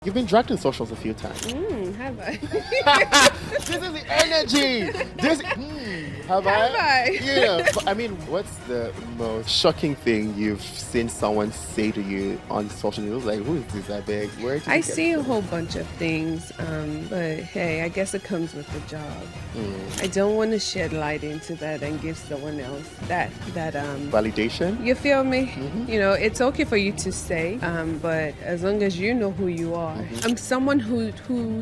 You've been dragged in socials a few times. Have I? This is the energy. Have I? Yeah. But, I mean, what's the most shocking thing you've seen someone say to you on social media? Like, who is this? I beg. Where did you I get see a this? whole bunch of things, but hey, I guess it comes with the job. I don't want to shed light into that and give someone else that Validation? you feel me? You know, it's okay for you to say, but as long as you know who you are. I'm someone who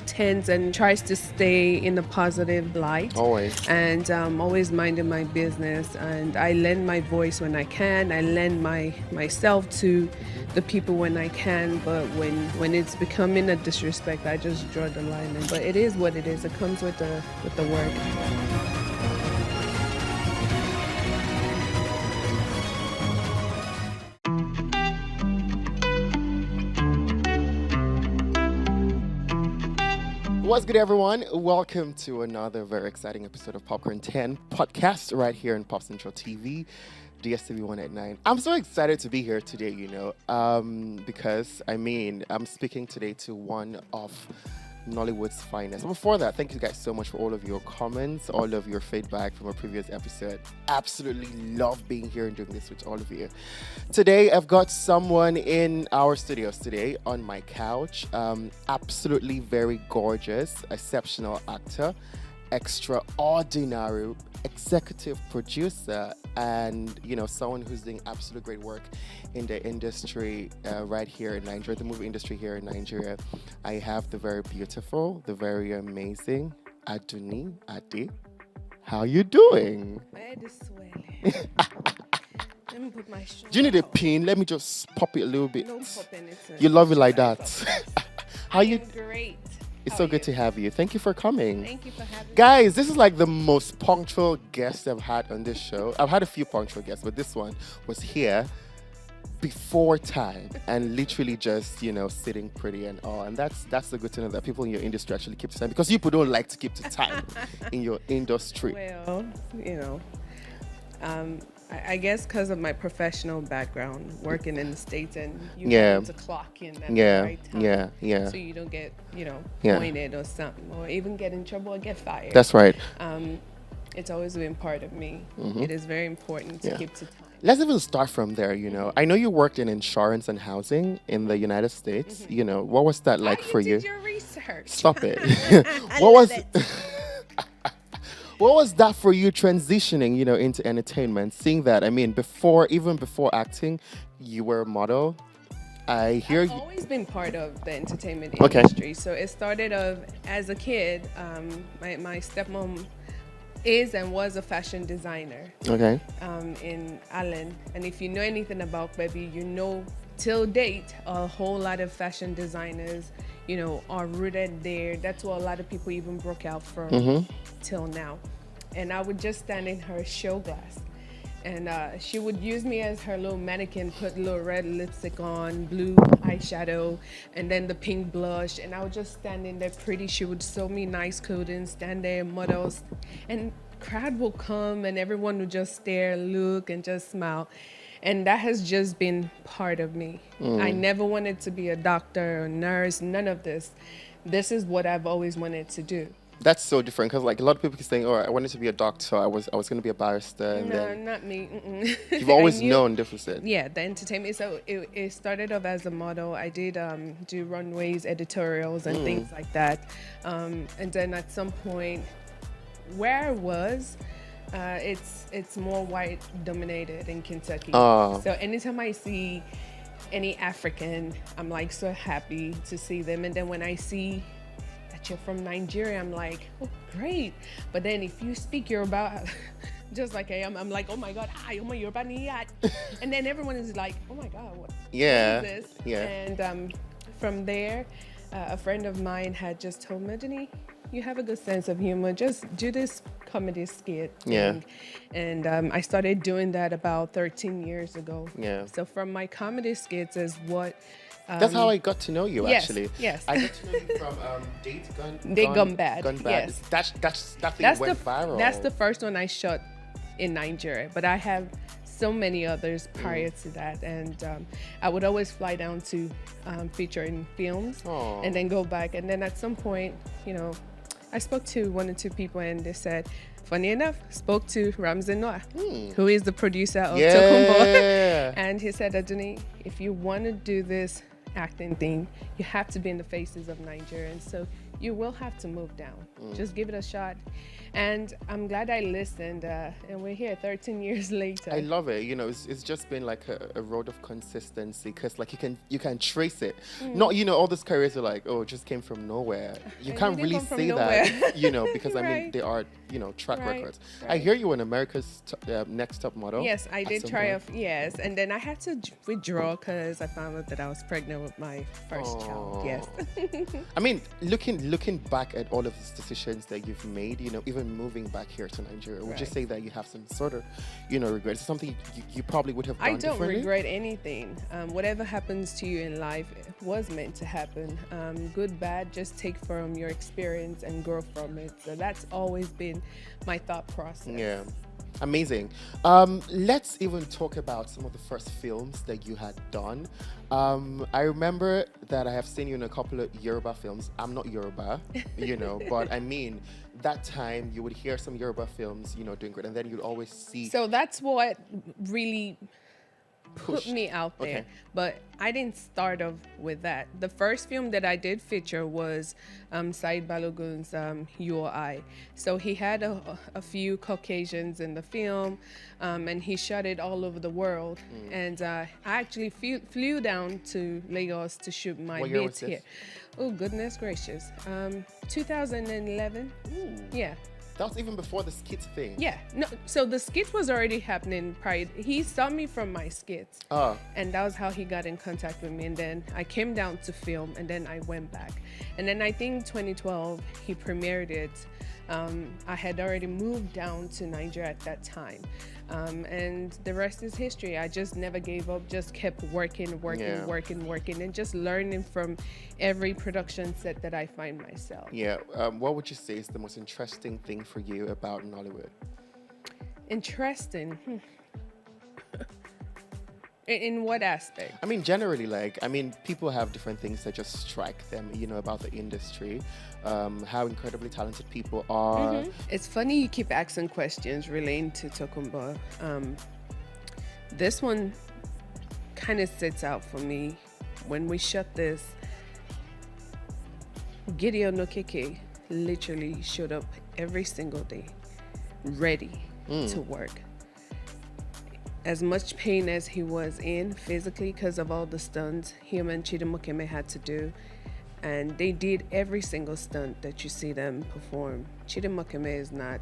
tends and tries to stay in a positive light. Always. And always minding my business, and I lend my voice when I can. I lend myself to the people when I can, but when it's becoming a disrespect, I just draw the line. But it is what it is. It comes with the work. What's good, everyone? Welcome to another very exciting episode of Popcorn 10 podcast right here on Popcentral DStv 189. I'm so excited to be here today, because I'm speaking today to one of Nollywood's finest. But before that, thank you guys so much for all of your comments, all of your feedback from a previous episode. Absolutely love being here and doing this with all of you. Today, I've got someone in our studios today on my couch. Absolutely very gorgeous, exceptional actor, extraordinary executive producer, and someone who's doing absolute great work in the industry right here in Nigeria, the movie industry here in Nigeria. I have the very beautiful, the very amazing Adunni Ade. How you doing? My head is swelling. Let me put my shoulder. Do you need a pin? Let me just pop it a little bit. Don't pop anything. You love it like that. How you? Great. It's so good to have you. Thank you for coming. Thank you for having me. Guys, this is like the most punctual guest I've had on this show. I've had a few punctual guests, but this one was here before time and literally just, sitting pretty and all. And that's the good to know that people in your industry actually keep to time, because people don't like to keep to time in your industry. Well, I guess because of my professional background, working in the States, and you have to clock in at the right time. So you don't get, pointed or something, or even get in trouble or get fired. That's right. It's always been part of me. It is very important to keep to time. Let's even start from there, I know you worked in insurance and housing in the United States. What was that like for you? Did your research. Stop it. What was that for you transitioning, into entertainment? Seeing that, even before acting, you were a model. I've always been part of the entertainment industry. So it started as a kid. My stepmom is and was a fashion designer. Okay. In Allen, and if you know anything about Baby, till date a whole lot of fashion designers, are rooted there. That's where a lot of people even broke out from till now. And I would just stand in her show glass, and she would use me as her little mannequin, put little red lipstick on, blue eyeshadow, and then the pink blush, and I would just stand in there pretty. She would sew me nice clothing, stand there, models, and crowd will come and everyone would just stare, look, and just smile. And that has just been part of me. I never wanted to be a doctor or nurse, none of this. This is what I've always wanted to do. That's so different, because like a lot of people keep saying, "Oh, I wanted to be a doctor. I was going to be a barrister." And no, then not me. you've always known deficit. Yeah, the entertainment. So it started off as a model. I did do runways, editorials, and things like that. And then at some point, where I was, it's more white dominated in Kentucky. So anytime I see any African, I'm like so happy to see them. And then when I see you're from Nigeria, I'm like, oh, great. But then if you speak Yoruba, just like I am, I'm like, oh my God, Yoruba niyat. And then everyone is like, oh my God, what is this? Yeah. And from there, a friend of mine had just told me, Adunni, you have a good sense of humor. Just do this comedy skit thing. And I started doing that about 13 years ago. Yeah. So from my comedy skits is what... That's how I got to know you, actually. Yes. I got to know you from Date Gone Bad. Yes. That thing went viral. That's the first one I shot in Nigeria. But I have so many others prior to that. And I would always fly down to feature in films and then go back. And then at some point, you know, I spoke to one or two people and they said, funny enough, spoke to Ramsey Noah, who is the producer of Tokumbo. And he said, Adunni, if you want to do this acting thing, you have to be in the faces of Nigerians. So you will have to move down. Just give it a shot. And I'm glad I listened. And we're here 13 years later. I love it. You know, it's just been like a road of consistency, because like you can trace it. Not, you know, all these careers are like, oh, it just came from nowhere. You can't really say that, you know, because I mean, they are, you know, track records. I hear you were in America's Next Top Model. Yes, I did try off. Yes, and then I had to withdraw because I found out that I was pregnant with my first child. Yes. I mean, looking back at all of these decisions that you've made, you know, even moving back here to Nigeria, would you say that you have some sort of, you know, regrets? Something you probably would have done differently? I don't regret anything. Whatever happens to you in life was meant to happen. Good, bad, just take from your experience and grow from it. So that's always been my thought process. Yeah. Amazing. Let's even talk about some of the first films that you had done. I remember that I have seen you in a couple of Yoruba films. I'm not Yoruba, you know, but I mean, that time you would hear some Yoruba films, you know, doing great, and then you'd always see. So that's what really put me out there. But I didn't start off with that. The first film that I did feature was Said Balogun's Your Eye. So he had a few Caucasians in the film, and he shot it all over the world. And I actually flew down to Lagos to shoot my bits here. Oh, goodness gracious. 2011. Yeah. That was even before the skit thing. Yeah, no. So the skit was already happening prior. He saw me from my skits, and that was how he got in contact with me. And then I came down to film, and then I went back. And then I think 2012 he premiered it. I had already moved down to Nigeria at that time, and the rest is history. I just never gave up. Just kept working, and just learning from every production set that I find myself. Yeah. What would you say is the most interesting thing for you about Nollywood? Interesting. In what aspect? I mean, generally, like, I mean, people have different things that just strike them, you know, about the industry, how incredibly talented people are. It's funny you keep asking questions relating to Tokumbo. This one kind of sits out for me. When we shot this, Gideon Okeke literally showed up every single day, ready to work. As much pain as he was in physically because of all the stunts him and Chidimokeme had to do, and they did every single stunt that you see them perform. Chidimokeme is not,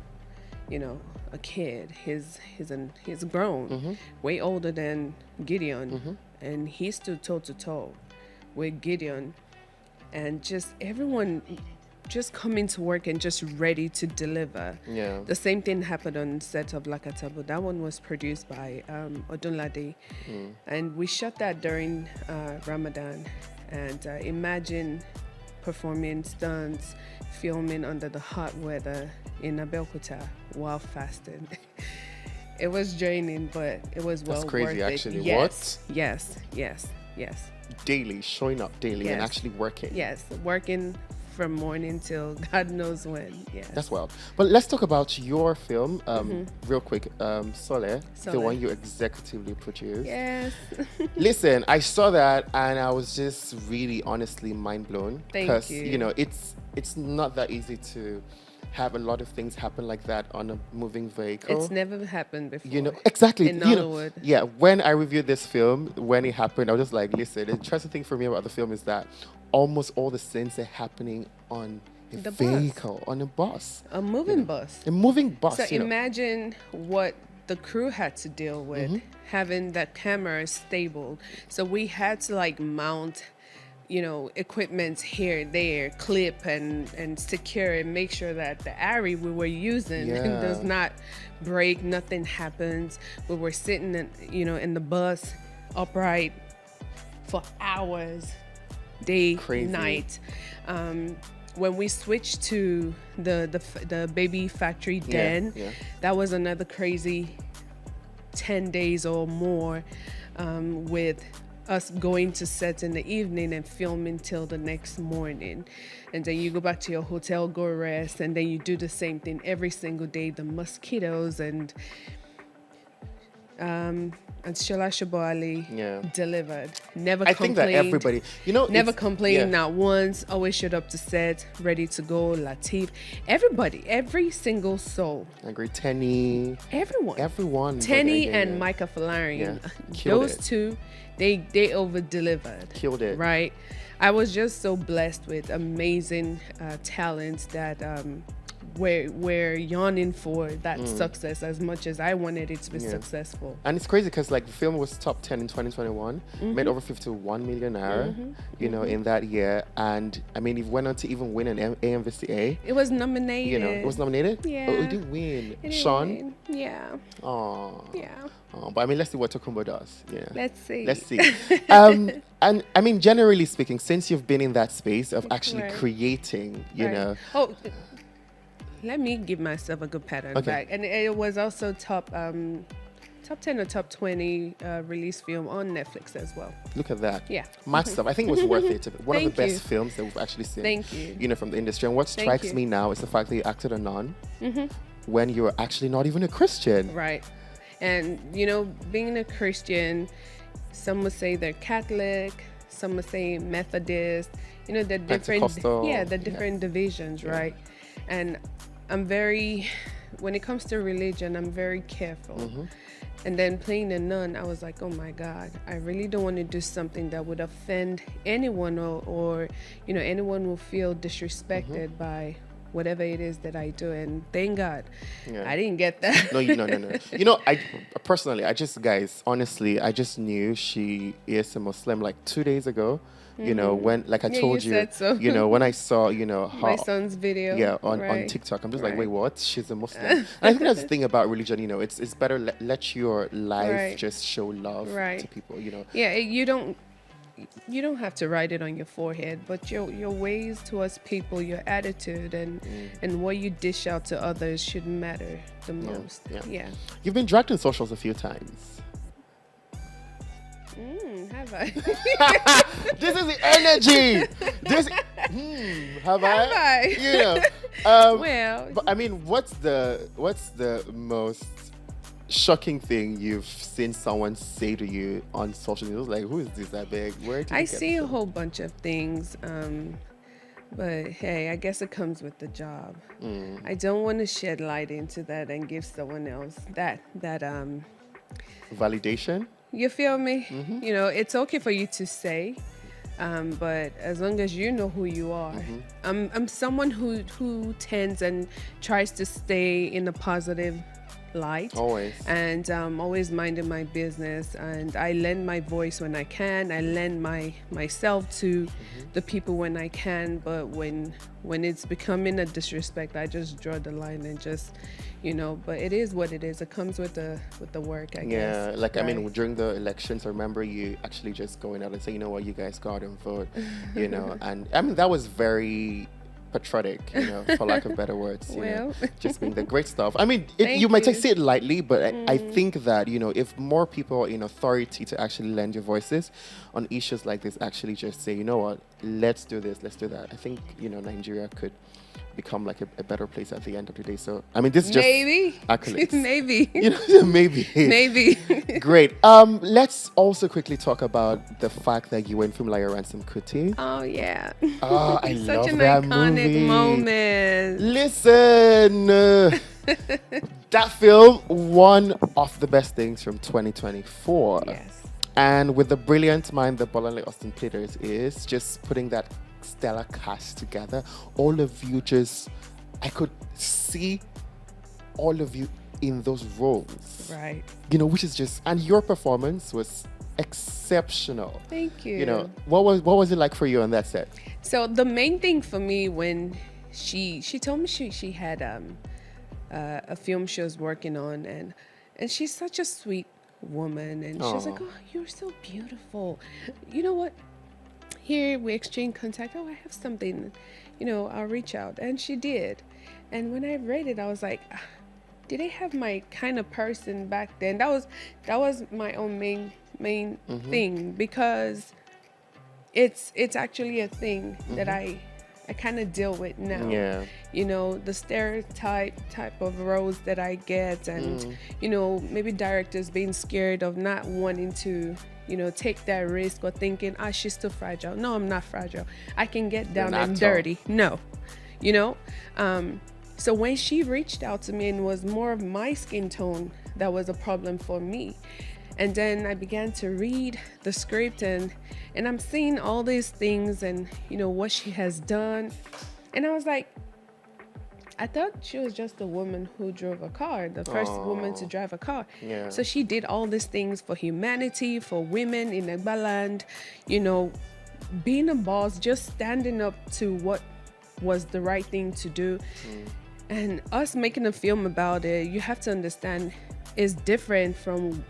you know, a kid. He's grown, way older than Gideon, and he stood toe to toe with Gideon, and just everyone just coming to work and just ready to deliver. Yeah. The same thing happened on set of Lakatabo. That one was produced by Adunni Ade. And we shot that during Ramadan. And imagine performing stunts, filming under the hot weather in Abeokuta while fasting. It was draining, but it was well worth it. That's crazy, actually. Yes, What? Yes. Daily, showing up daily and actually working. Yes, working from morning till God knows when. Yes. That's wild. But let's talk about your film real quick. Sole, the one you executively produced. Yes. Listen, I saw that and I was just really honestly mind blown. Thank you. You know, it's not that easy to have a lot of things happen like that on a moving vehicle. It's never happened before. You know, exactly. In Nollywood. Yeah, when I reviewed this film, when it happened, I was just like, listen, the interesting thing for me about the film is that almost all the scenes are happening on a vehicle, on a bus. A moving bus. A moving bus. So imagine what the crew had to deal with, having that camera stable. So we had to like mount, you know, equipment here, there, clip and secure and make sure that the ARRI we were using does not break, nothing happens. We were sitting in the bus upright for hours, day, night. When we switched to the baby factory den, that was another crazy 10 days or more, with us going to set in the evening and filming till the next morning. And then you go back to your hotel, go rest, and then you do the same thing every single day. The mosquitoes and Shola Shobali delivered. Never I complained. think that everybody, never complained, not once. Always showed up to set, ready to go. Latif, everybody, every single soul. I agree. Tenny, everyone. Tenny and Micah Falarian, those two, they over delivered. Killed it. Right. I was just so blessed with amazing talents that we're yearning for that success as much as I wanted it to be successful. And it's crazy because like the film was top 10 in 2021, made over 51 million naira, in that year. And I mean, it went on to even win an AMVCA. It was nominated. It was nominated? Yeah. Oh, it didn't win. Sean? Yeah. Oh. Yeah. But I mean, let's see what Tokumbo does. Yeah. Let's see. And I mean, generally speaking, since you've been in that space of actually creating, you know. Oh, let me give myself a good pat on the back. And it was also top 10 or top 20 release film on Netflix as well. Look at that. Yeah. Much stuff. I think it was worth it. One of the best films that we've actually seen. Thank you. From the industry. And what strikes me now is the fact that you acted a nun when you were actually not even a Christian. Right. And, being a Christian, some would say they're Catholic, some would say Methodist, the different, the different divisions, right? And I'm when it comes to religion, I'm very careful. And then playing a nun, I was like, oh my God, I really don't want to do something that would offend anyone or anyone will feel disrespected by whatever it is that I do. And thank God, I didn't get that. No. I personally, honestly, I just knew she is a Muslim like 2 days ago. When, like I told you, said so. When I saw, my son's video, on TikTok, I'm just like, wait, what? She's a Muslim. And I think that's the thing about religion, it's better let your life just show love to people, Yeah, you don't have to write it on your forehead, but your ways towards people, your attitude, and what you dish out to others should matter the most. Yeah. You've been dragged in socials a few times. Have I? This is the energy. Have I? Well, but I mean, what's the most shocking thing you've seen someone say to you on social media? Like, who is this? That big? Where did I see a whole bunch of things, but hey, I guess it comes with the job. I don't want to shed light into that and give someone else that validation. You feel me? It's okay for you to say, but as long as you know who you are. I'm someone who tends and tries to stay in a positive light. Always. And always minding my business. And I lend my voice when I can. I lend myself to the people when I can. But when it's becoming a disrespect, I just draw the line and just, but it is what it is. It comes with the work, I guess. Yeah, I mean, during the elections, I remember you actually just going out and saying, you know what, you guys go out and vote, and I mean, that was very patriotic, for lack of better words, just being the great stuff. I mean, you might say it lightly, but I think that, if more people in authority to actually lend your voices on issues like this, actually just say, you know what, let's do this, let's do that. I think, Nigeria could become like a better place at the end of the day. So, I mean, this is just accolades. Maybe. Maybe. Great. Let's also quickly talk about the fact that you were in film like Ransom Kuti. Oh, yeah. Oh, I love Such an that iconic movie. moment. Listen, that film, one of the best things from 2024. Yes. And with the brilliant mind that Bolanle Austin Peters is, just putting that stellar cast together, all of you I could see all of you in those roles. Right. Which is and your performance was exceptional. Thank you. What was it like for you on that set? So the main thing for me when she told me she had a film she was working on, and she's such a sweet woman, and she's like, oh, you're so beautiful. You know what? Here we exchange contact. Oh, I have something, I'll reach out. And she did. And when I read it, I was like, did they have my kind of person back then? That was my own main thing, because it's actually a thing that I kind of deal with now. Yeah. You know, the type of roles that I get, and you know, maybe directors being scared of not wanting to, you know, take that risk, or thinking, she's too fragile. No, I'm not fragile. I can get down and dirty. No, you know. So when she reached out to me, and was more of my skin tone that was a problem for me. And then I began to read the script, and I'm seeing all these things, and you know what she has done. And I was like, I thought she was just a woman who drove a car, the first woman to drive a car. Yeah. So she did all these things for humanity, for women in Egbaland, you know, being a boss, just standing up to what was the right thing to do. And us making a film about it, you have to understand, is different from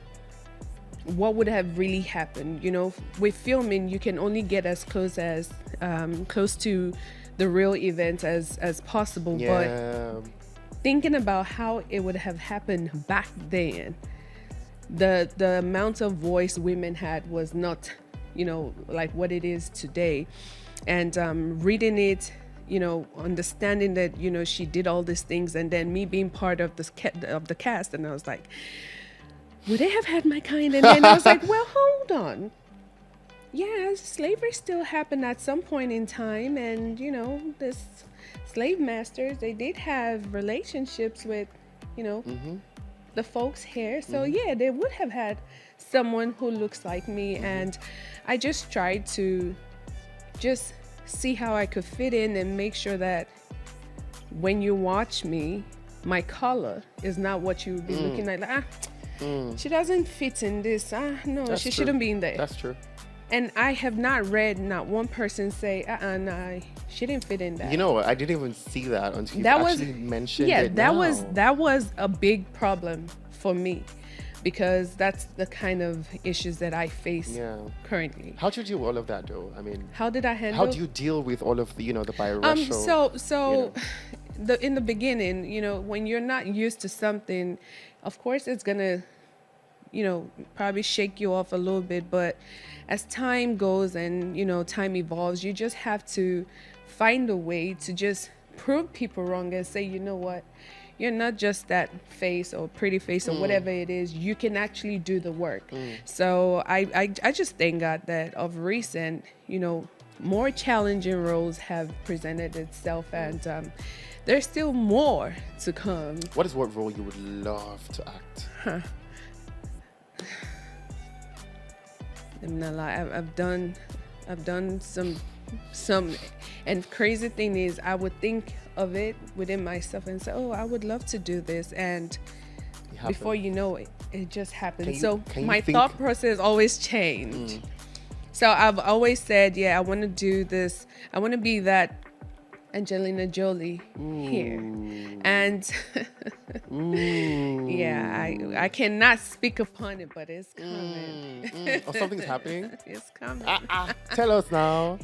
what would have really happened. You know, with filming, you can only get as close to the real event as possible. Yeah. But thinking about how it would have happened back then, the amount of voice women had was not, you know, like what it is today. And reading it, you know, understanding that, you know, she did all these things, and then me being part of the cast, and I was like, would they have had my kind? And then I was like, well, hold on. Yeah, slavery still happened at some point in time, and you know, this slave masters, they did have relationships with, you know, the folks here. So yeah, they would have had someone who looks like me, and I just tried to just see how I could fit in and make sure that when you watch me, my color is not what you would be looking at. She doesn't fit in this. No, she shouldn't be in there. That's true. And I have not read not one person say, nah, she didn't fit in that. You know what? I didn't even see that until you actually mentioned it. That was a big problem for me, because that's the kind of issues that I face currently. How did you do all of that, though? I mean, how did I handle? How do you deal with all of the, you know, the biracial? So in the beginning, you know, when you're not used to something, of course it's gonna, you know, probably shake you off a little bit. But as time goes and, you know, time evolves, you just have to find a way to just prove people wrong and say, you know what, you're not just that face or pretty face or whatever it is. You can actually do the work. So I just thank God that of recent, you know, more challenging roles have presented itself, and there's still more to come. What is what role you would love to act? I'm not lying. I've done some, and crazy thing is, I would think of it within myself and say, oh, I would love to do this, and before you know it, it just happens. So my thought process always changed. So I've always said, I want to do this. I want to be that Angelina Jolie here. And I cannot speak upon it, but it's coming. Oh, something's happening? It's coming. Tell us now.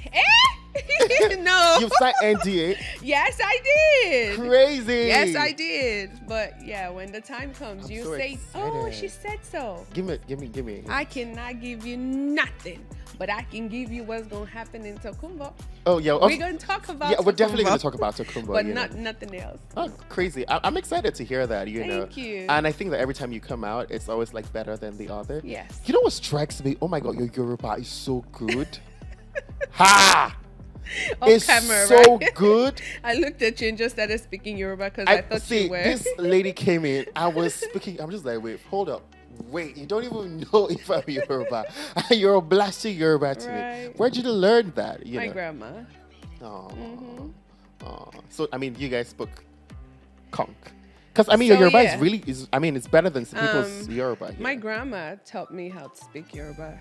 No. You've signed NDA? Yes, I did. Crazy. Yes, I did. But yeah, when the time comes, you so say, excited. oh, she said so. Give me. I cannot give you nothing, but I can give you what's going to happen in Tokumbo. Oh, yeah. We're going to talk about Tokumbo. We're definitely going to talk about Tokumbo. But nothing else. Oh, crazy. I'm excited to hear that, you know. Thank you. And I think that every time you come out, it's always like better than the other. Yes. You know what strikes me? Oh my God, your Yoruba is so good. Ha! It's camera, so right? good. I looked at you and just started speaking Yoruba because I thought you were. This lady came in. I was speaking. I'm just like, wait, hold up. Wait, you don't even know if I'm Yoruba. You're blasting Yoruba to me. Where'd you learn that? My grandma. Oh. So, I mean, you guys spoke conch. Because, I mean, your Yoruba is really, it's better than people's Yoruba. My grandma taught me how to speak Yoruba.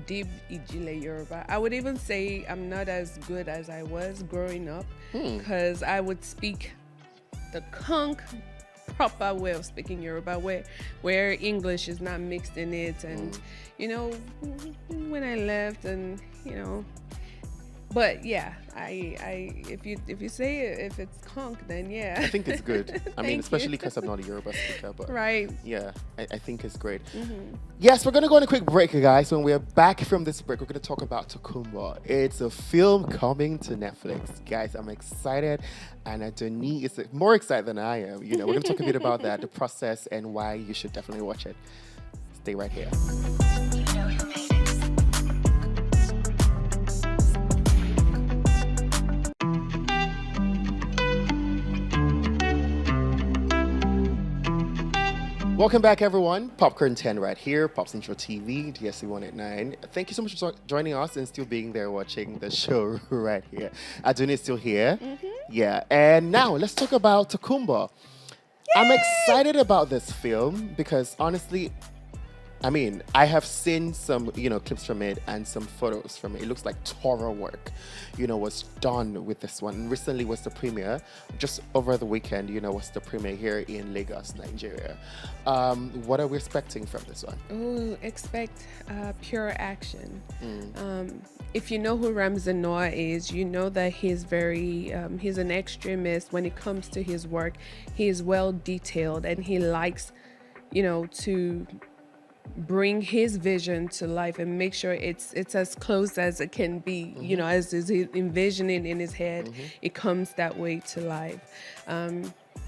Deep Ijile Yoruba. I would even say I'm not as good as I was growing up, because I would speak the conch proper way of speaking Yoruba, where English is not mixed in it. And you know, when I left, and you know, But yeah, I if you say it, if it's conk, then yeah. I think it's good. I mean, Thank especially you. because I'm not a Yoruba speaker, but Right. yeah, I think it's great. Yes, we're going to go on a quick break, guys. When we're back from this break, we're going to talk about Tokumbo. It's a film coming to Netflix. Guys, I'm excited, and Adunni is more excited than I am. You know, we're going to talk a bit about that, the process, and why you should definitely watch it. Stay right here. Welcome back, everyone. Popcorn 10 right here, Popcentral TV, DStv 189. Thank you so much for joining us and still being there watching the show right here. Adunni is still here. Yeah, and now let's talk about Tokumbo. I'm excited about this film because honestly, I mean, I have seen some, clips from it and some photos from it. It looks like thorough work, was done with this one. And recently was the premiere, just over the weekend, was the premiere here in Lagos, Nigeria. What are we expecting from this one? Ooh, expect pure action. If you know who Ramsey Noah is, you know that he's he's an extremist when it comes to his work. He is well detailed and he likes, to bring his vision to life and make sure it's as close as it can be, as is he envisioning in his head, it comes that way to life.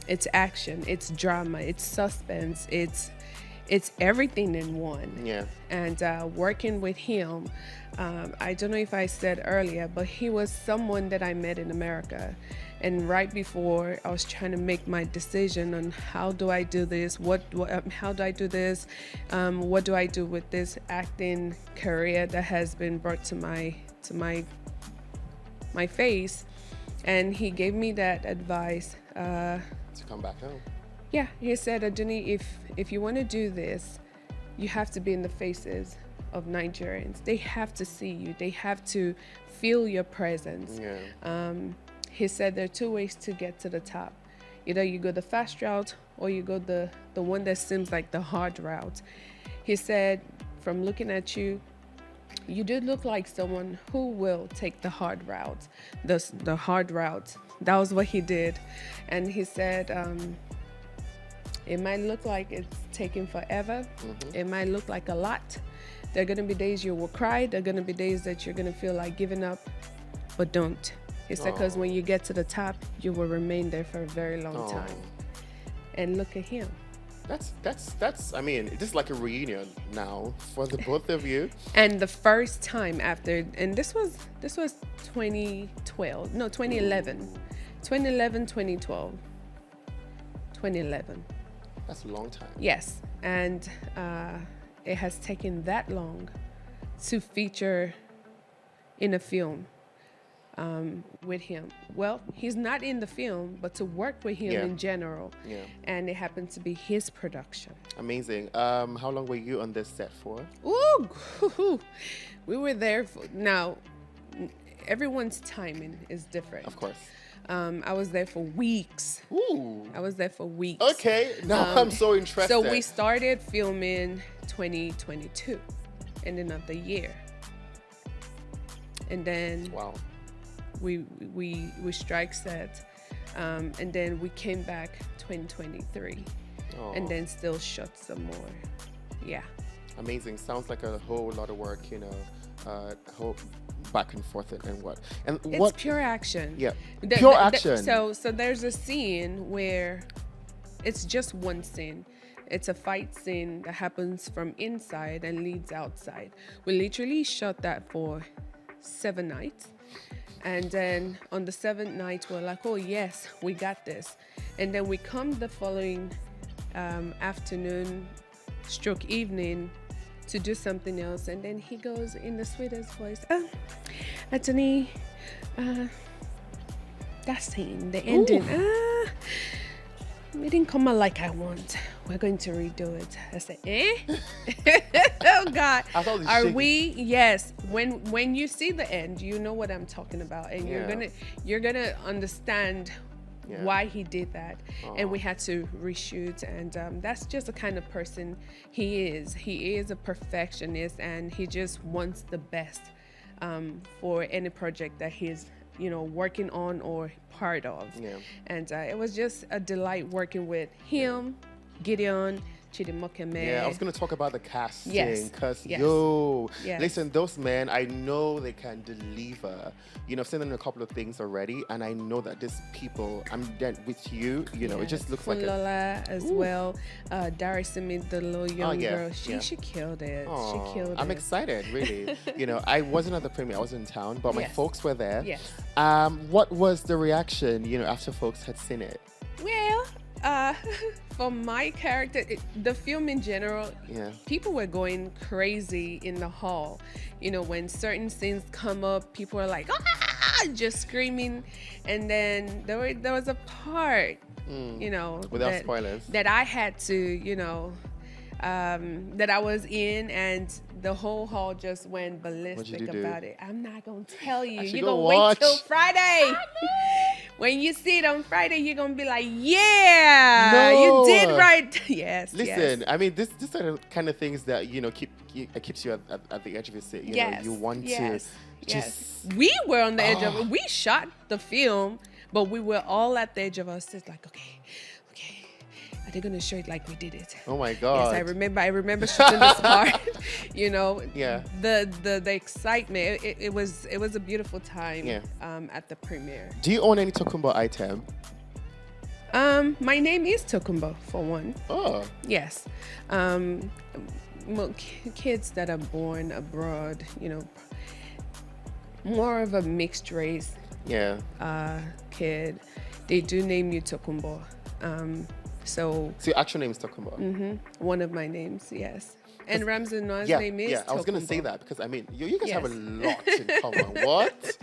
It's action, it's drama, it's suspense, it's everything in one. Yeah. And working with him, I don't know if I said earlier, but he was someone that I met in America. And right before I was trying to make my decision on how do I do this, how do I do this, what do I do with this acting career that has been brought to my face, and he gave me that advice. To come back home. Yeah, he said, Adunni, if you want to do this, you have to be in the faces of Nigerians. They have to see you. They have to feel your presence. Yeah. He said there are two ways to get to the top. Either you go the fast route or you go the one that seems like the hard route. He said, from looking at you, you do look like someone who will take the hard route, the hard route. That was what he did. And he said, it might look like it's taking forever. It might look like a lot. There are going to be days you will cry. There are going to be days that you're going to feel like giving up, but don't. He said, because when you get to the top, you will remain there for a very long time. And look at him. That's I mean, this is like a reunion now for the both of you. And the first time after, and this was 2012, no, 2011. 2011, 2012. 2011. That's a long time. Yes, and it has taken that long to feature in a film with him. Well, he's not in the film, but to work with him in general. Yeah. And it happened to be his production. Amazing. How long were you on this set for? Ooh, we were there for, now, everyone's timing is different. Of course. I was there for weeks. Ooh. I was there for weeks. Okay, now I'm so interested. So we started filming 2022, ending of the year. And then wow. we strike set, and then we came back 2023, and then still shot some more. Yeah. Amazing. Sounds like a whole lot of work, whole back and forth and what. And it's what? pure action. Yeah. Pure action. So there's a scene where it's just one scene. It's a fight scene that happens from inside and leads outside. We literally shot that for 7 nights. And then on the 7th night, we're like, oh, yes, we got this. And then we come the following afternoon stroke evening to do something else. And then he goes in the sweetest voice, Adunni, that scene, the ending, it didn't come out like I want. We're going to redo it. I said, oh God. Are we? Yes. When you see the end, you know what I'm talking about, and you're gonna understand why he did that. And we had to reshoot, and that's just the kind of person he is. He is a perfectionist, and he just wants the best for any project that he's, working on or part of. Yeah. And it was just a delight working with him, Gideon, Chidimokeme. Yeah, I was going to talk about the casting Yes. because, Yes. Yes. listen, those men, I know they can deliver. I've seen them in a couple of things already, and I know that these people, I'm dead with you, it just looks like Fulola as well. Darisimi, the little young yeah, girl, she killed it. She killed it. I'm excited, really. I wasn't at the premiere, I was in town, but my Yes. folks were there. Yes. What was the reaction, after folks had seen it? Well, for my character, the film in general, people were going crazy in the hall. When certain scenes come up, people are like, just screaming. And then there was a part, Without spoilers, that I had to, that I was in, and the whole hall just went ballistic about it. I'm not gonna tell you. You're gonna wait till Friday. When you see it on Friday, you're gonna be like, "Yeah, you did right." Yes. Listen, yes. I mean, this are the kind of things that keeps you at the edge of your seat. You want to. Yes. We were on the edge of it. We shot the film, but we were all at the edge of our seats, like, okay. Are they gonna show it like we did it? Oh my God! Yes, I remember shooting this part. Yeah. The excitement. It was a beautiful time. Yeah. At the premiere. Do you own any Tokumbo item? My name is Tokumbo, for one. Oh. Yes. Kids that are born abroad, more of a mixed race. Yeah. Kid, they do name you Tokumbo. So your actual name is Tokumbo? Mm-hmm. One of my names, yes. And Ramsey Noah's name is Tokumbo. I was going to say that because, you guys have a lot in common. What?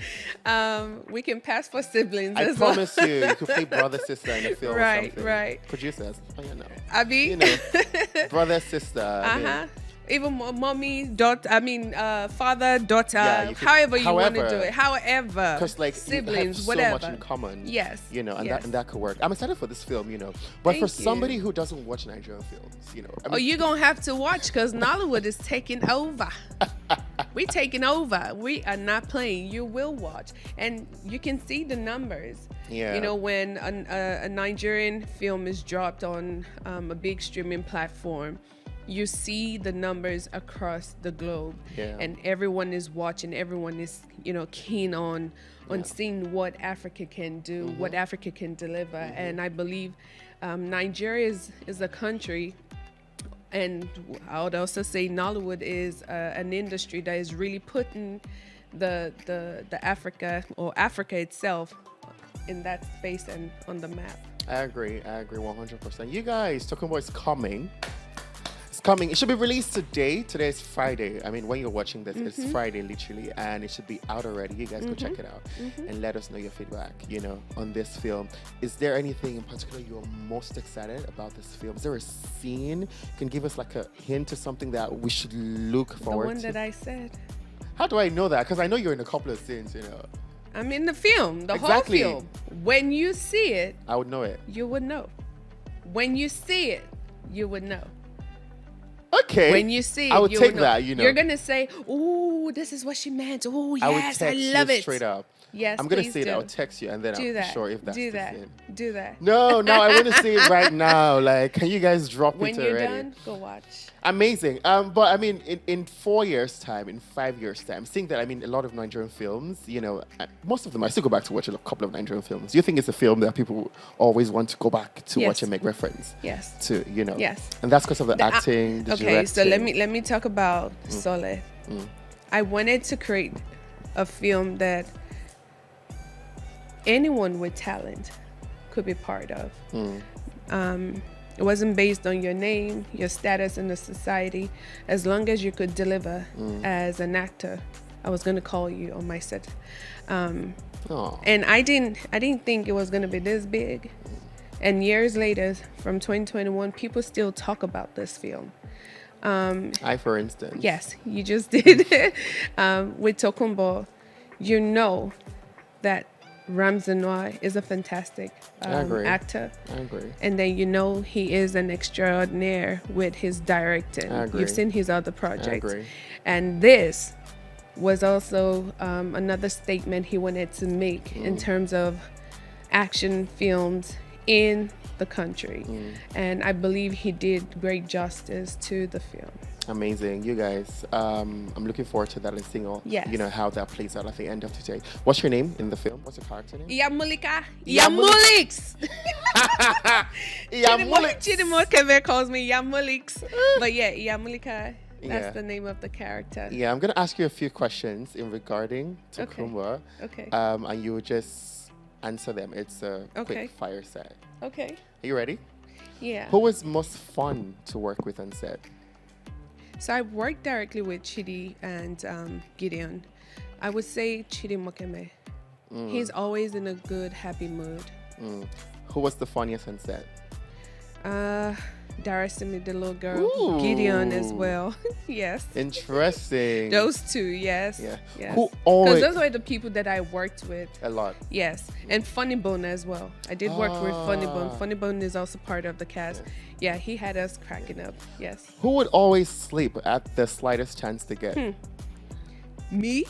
We can pass for siblings I as well. promise you could play brother, sister in a film or something. Right. Producers. Oh, Abi? Brother, sister. Even mommy, daughter, father, daughter, however you want to do it. However, because siblings, you have whatever. so much in common. Yes. And that could work. I'm excited for this film, But for somebody who doesn't watch Nigerian films, you're going to have to watch because Nollywood is taking over. We're taking over. We are not playing. You will watch. And you can see the numbers. Yeah. When a Nigerian film is dropped on a big streaming platform, you see the numbers across the globe, and everyone is watching. Everyone is, keen on seeing what Africa can do, what Africa can deliver. And I believe Nigeria is a country, and I would also say Nollywood is an industry that is really putting the Africa or Africa itself in that space and on the map. I agree 100%. You guys, Tokumbo is coming. It should be released today. Today is Friday. When you're watching this, it's Friday literally, and it should be out already. You guys go check it out and let us know your feedback, on this film. Is there anything in particular you're most excited about this film? Is there a scene? Can give us like a hint to something that we should look forward to? The one that I said. How do I know that? Because I know you're in a couple of scenes, I'm in the film, the whole film. When you see it, I would know it. You would know. When you see it, you would know. Okay. When you see it, I would take know. that, You're going to say, "Ooh, this is what she meant. Ooh, yes, I love it." Straight up. Yes, I'm going to say it. I'll text you and then I'll be sure if that's the scene. Do that. No, I want to see it right now. Like, can you guys drop when it already? When you're done, go watch. Amazing. But in 4 years' time, in 5 years' time, seeing that, a lot of Nigerian films, most of them, I still go back to watch a couple of Nigerian films. Do you think it's a film that people always want to go back to watch and make reference? Yes. To, Yes. And that's because of the acting, the directing. So let me talk about Sole. I wanted to create a film that anyone with talent could be part of. It wasn't based on your name, your status in the society. As long as you could deliver as an actor, I was going to call you on my set. And I didn't think it was going to be this big. And years later, from 2021, people still talk about this film. For instance. Yes, you just did. With Tokumbo, that Ramsey Noah is a fantastic actor. I agree. And then he is an extraordinaire with his directing. You've seen his other projects. I agree. And this was also another statement he wanted to make in terms of action films in the country. And I believe he did great justice to the film. Amazing, you guys. I'm looking forward to that and seeing all, Yes. how that plays out at the end of today. What's your name in the film? What's your character name? Yamulika. Yamulix. Chidimokeme calls me Yamulix. But yeah, Yamulika. That's the name of the character. Yeah, I'm gonna ask you a few questions in regarding to Okay. Kumba. Okay. And you will just answer them. It's a Okay. quick fire set. Okay. Are you ready? Yeah. Who was most fun to work with on set? So I worked directly with Chidi and Gideon. I would say Chidi Mokeme. He's always in a good, happy mood. Who was the funniest on set? Darasimi, the little girl. Ooh. Gideon as well. Yes. Interesting. Those two, yes. Yeah. Yes. Who Because always those were the people that I worked with. a lot. Yes. And Funny Bone as well. I did work with Funny Bone. Ah. Funny Bone is also part of the cast. Yeah, he had us cracking up. Yes. Who would always sleep at the slightest chance to get? Me?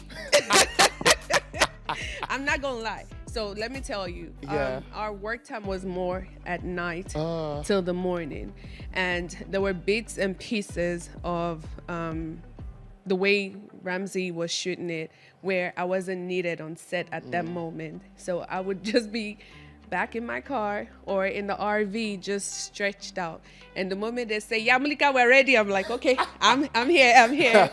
I'm not gonna lie. So let me tell you, Yeah. our work time was more at night Ah. till the morning, and there were bits and pieces of the way Ramsey was shooting it where I wasn't needed on set at that moment. So I would just be back in my car or in the RV, just stretched out. And the moment they say, "Yeah, Malika, we're ready," I'm like, "Okay, I'm here."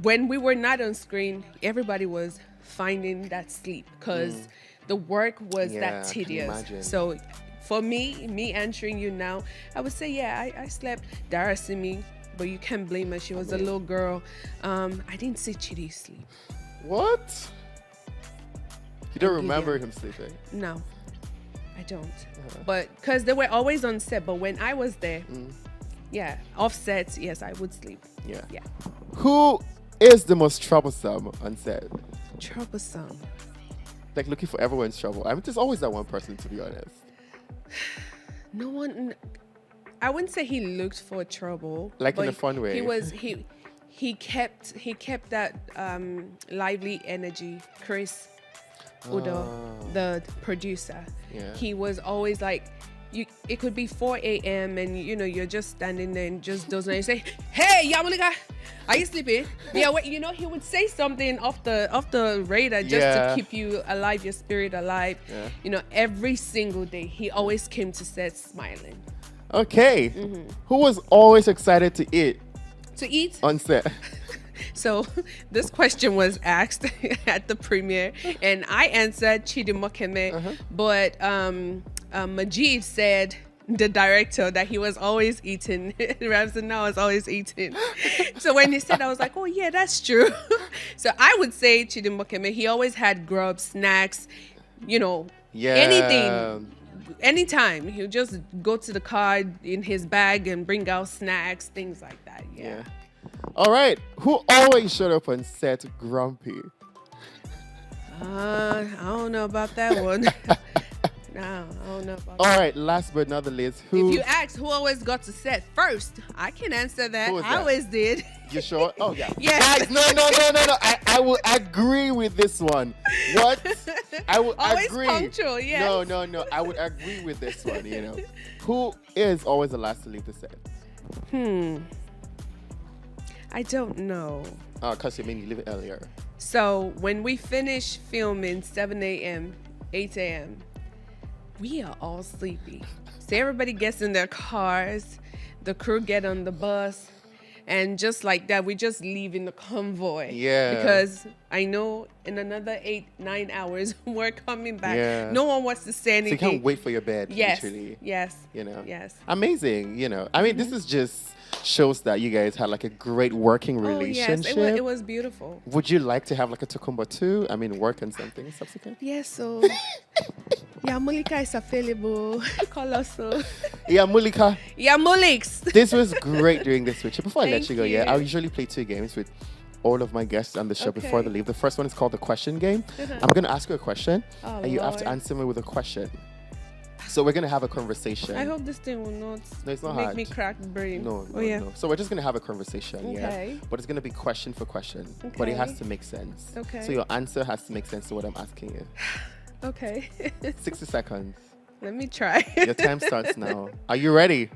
When we were not on screen, everybody was finding that sleep because the work was Yeah, that I can tedious. imagine. So for me answering you now, I would say, yeah, I slept. Dara me, but you can't blame her. She was a little girl. I didn't see Chidi sleep. What? You don't Gideon. remember him sleeping? No, I don't. But because they were always on set. But when I was there, yeah, off sets, yes, I would sleep. Yeah. Yeah. Who is the most troublesome on set? Troublesome. Like looking for everyone's trouble. I mean, there's always that one person, to be honest. No one. I wouldn't say he looked for trouble. Like in but a fun way. He kept that lively energy. Chris Udo, the producer. Yeah. He was always like, it could be 4 a.m. and you're just standing there and just dozing and you say, "Hey, Yamulika, are you sleeping?" Yeah, wait, he would say something off the radar just to keep you alive, your spirit alive. Yeah. Every single day he always came to set smiling. Okay. Who was always excited to eat To eat. on set? So this question was asked at the premiere, and I answered Chidi Mokeme, but Majid said, the director, that he was always eating. Ramsey now is always eating. So when he said, I was like, oh yeah, that's true. So I would say Chidi Mokeme, he always had grub, snacks, Yeah. anything. Anytime, he'll just go to the car in his bag and bring out snacks, things like that. Yeah. All right. Who always showed up on set grumpy? I don't know about that one. No, I don't know about All that. right. Last but not the least, who? If you ask who always got to set first, I can answer that. Who was I that? always did. You sure? Oh yeah. Yes. Guys, no. I will agree with this one. What? I would Always agree. punctual, yes. No. I would agree with this one. Who is always the last to leave the set? I don't know. Oh, cause you leave it earlier. So when we finish filming 7 a.m., 8 a.m., we are all sleepy. So everybody gets in their cars, the crew get on the bus, and just like that, we just leave in the convoy. Yeah. Because I know in another 8-9 hours, we're coming back. Yeah. No one wants to say So anything. you can't wait for your bed. Yes. Literally. Yes. Yes. Amazing. This is just shows that you guys had like a great working relationship. Oh, yes. It was beautiful. Would you like to have like a Tokumba too? Work on something subsequent? Yes, so Yamulika is available. Call us. Yeah, Mulika. Yamulix. This was great doing this with you. Before I let Thank you go, you. I usually play 2 games with all of my guests on the show before Okay. they leave. The first one is called the question game. I'm going to ask you a question, Oh, and you have to Lord. answer me with a question. So we're gonna have a conversation. I hope this thing will not No, it's not make hard. me crack the brain. No, Oh, yeah. no. So we're just gonna have a conversation, Okay. yeah. But it's gonna be question for question. But it Okay. has to make sense. Okay. So your answer has to make sense to what I'm asking you. Okay. 60 seconds. Let me try. Your time starts now. Are you ready?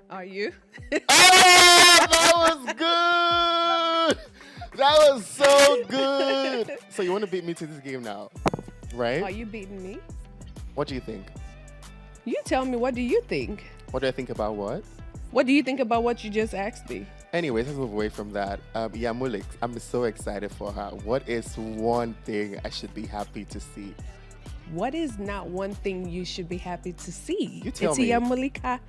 Are you? Oh, that was good. That was so good. So you want to beat me to this game now, right? Are you beating me? What do you think? You tell me, what do you think? What do I think about what? What do you think about what you just asked me? Anyways, let's move away from that. Yamulik, I'm so excited for her. What is one thing I should be happy to see? What is not one thing you should be happy to see? You tell it's me. Yamulika.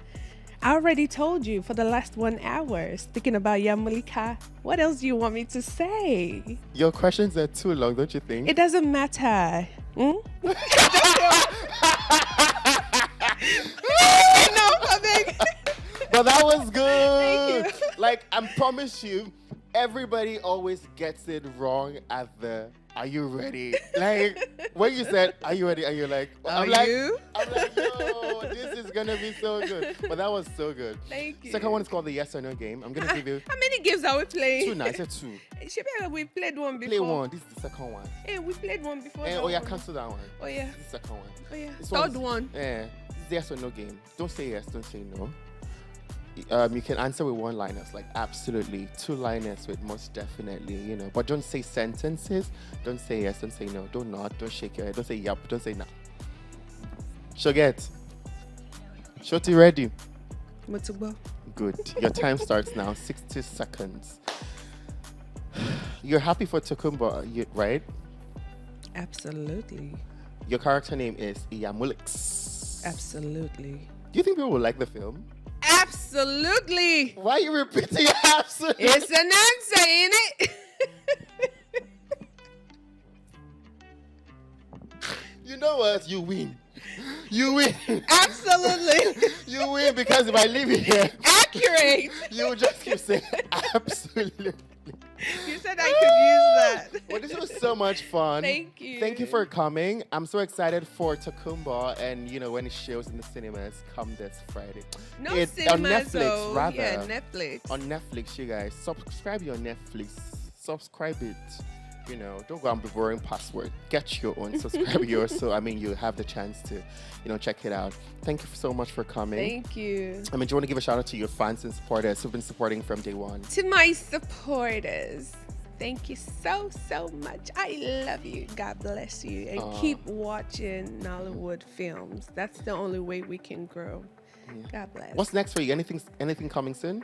I already told you for the last 1 hour. Speaking about Yamulika, what else do you want me to say? Your questions are too long, don't you think? It doesn't matter. Hmm? No, I beg. But that was good. Thank you. Like, I promise you, everybody always gets it wrong at the "Are you ready?" Like, when you said "Are you ready?" and you're like, Are like, you? I'm like, yo, this is gonna be so good. But that was so good. Thank you. Second one is called the yes or no game. I'm gonna give you How many games are we playing? 2 now. I said 2. Shebi, we played one before. Play one. This is the second one. Hey, we played one before. Eh, that oh yeah, one. cancel that one. Oh yeah. This is the second one. Oh yeah. This Third one's- one. Yeah, it's the yes or no game. Don't say yes. Don't say no. You can answer with one-liners, like absolutely. 2-liners with most definitely, you know. But don't say sentences. Don't say yes. Don't say no. Don't nod. Don't shake your head. Don't say yup. Don't say nah. Shoget. Shoti ready. Mutugbo. Good. Your time starts now. 60 seconds. You're happy for Tokumbo, right? Absolutely. Your character name is Iyamulix. Absolutely. Do you think people will like the film? Absolutely. Why are you repeating absolutely? It's an answer, ain't it? You know what? You win. You win. Absolutely. You win because if I leave it here, Accurate. you will just keep saying absolutely. You said I could use that. Well, this was so much fun. Thank you. Thank you for coming. I'm so excited for Tokumbo, and you know when it shows in the cinemas come this Friday. No It's cinemas, on Netflix, though. rather. Yeah, Netflix. On Netflix, you guys subscribe your Netflix. Subscribe it. You know, don't go and be borrowing password. Get your own. Subscribe yours. So I mean, you have the chance to, you know, check it out. Thank you so much for coming. Thank you. I mean, do you want to give a shout out to your fans and supporters who've been supporting from day one? To my supporters, thank you so, so much. I love you. God bless you. And keep watching Nollywood films. That's the only way we can grow. God bless. What's next for you? Anything coming soon?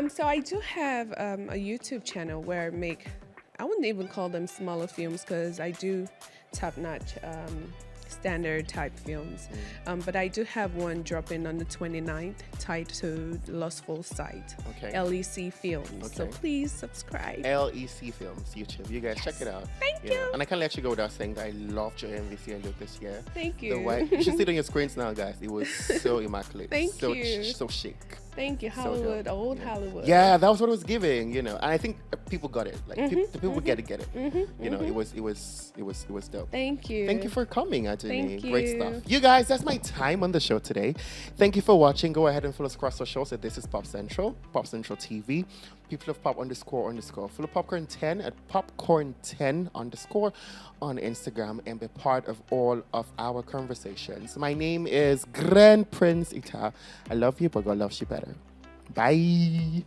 So I do have a YouTube channel where I make, I wouldn't even call them smaller films because I do top-notch standard type films. But I do have one dropping on the 29th titled Lustful Sight. Okay. LEC Films. So Okay. please subscribe. LEC Films, YouTube. You guys check it out. Thank know. you. And I can't let you go without saying that I loved your MVC look this year. Thank The you. white, you should see it on your screens now, guys. It was so immaculate. Thank so you. So chic. Thank you, So Hollywood, dope. old Hollywood. Yeah, that was what it was giving, you know. And I think people got it. Like the people get it. You know, it was dope. Thank you. Thank you for coming, Adunni. Thank Great you. stuff. You guys, that's my time on the show today. Thank you for watching. Go ahead and follow us across socials. This is Popcentral TV. People of Pop __. Follow Popcorn 10 at Popcorn 10 _ on Instagram and be part of all of our conversations. My name is Grandprince Ita. I love you, but God loves you better. Bye.